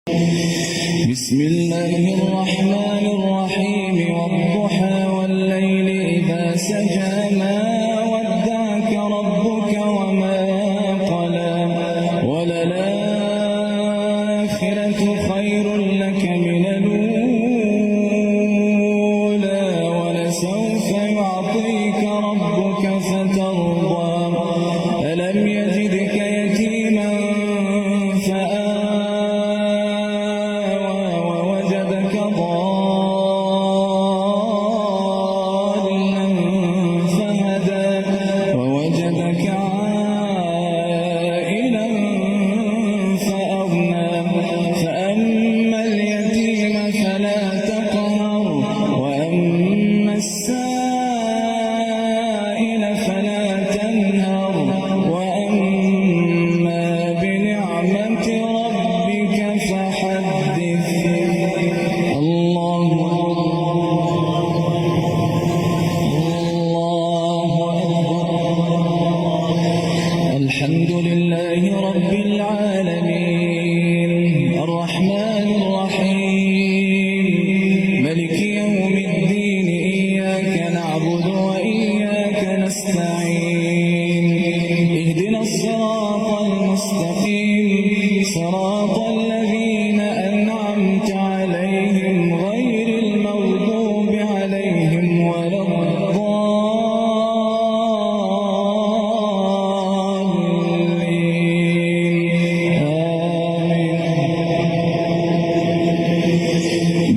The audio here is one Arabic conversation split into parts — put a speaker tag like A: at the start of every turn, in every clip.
A: بسم الله الرحمن الرحيم والضحى والليل إذا سجى ما ودعك ربك وما قلى وللآخرة خير لك من الأولى ولسوف يعطيك ربك فترضى ألم يجدك يتيما الحمد لله رب العالمين الرحمن الرحيم ملك يوم الدين إياك نعبد وإياك نستعين اهدنا الصراط المستقيم صراط الذين أنعمت عليهم غير المغضوب عليهم ولا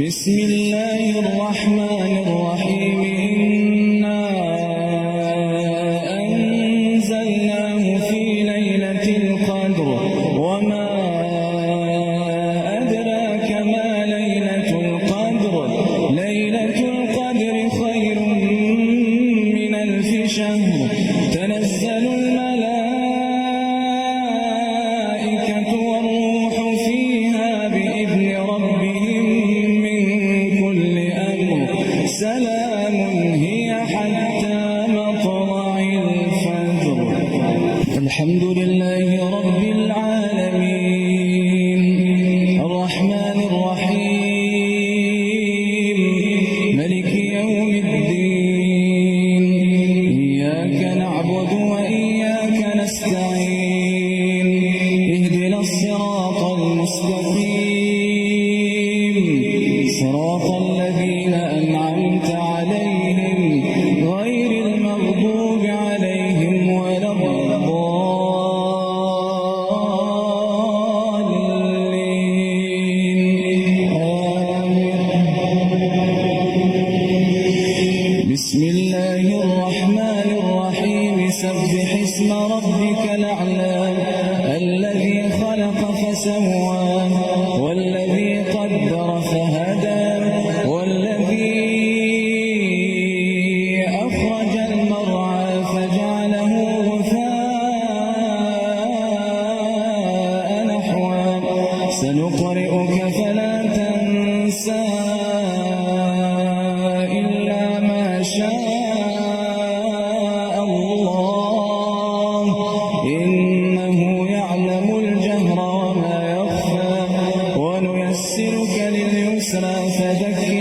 A: بسم الله الرحمن الرحيم إنا أنزلناه في ليلة القدر وما أدراك ما ليلة القدر ليلة القدر خير من 1000 شهر تنزل الملائكة والروح فيها بإذن ربهم سلام هي حتى مطلع الفجر الحمد لله رب العالمين الرحمن الرحيم ملك يوم الدين إياك نعبد وإياك نستعين اهدنا الصراط المستقيم صراط الذين أنعمت عليهم غير المغضوب عليهم ولا الضالين آمين بسم الله الرحمن الرحيم سبح اسم ربك الأعلى الذي خلق فسوى والذي قدر فهدى سنقرئك فلا تنسى إلا ما شاء الله إنه يعلم الجهر وما يخفى ونيسرك لليسرى فذكر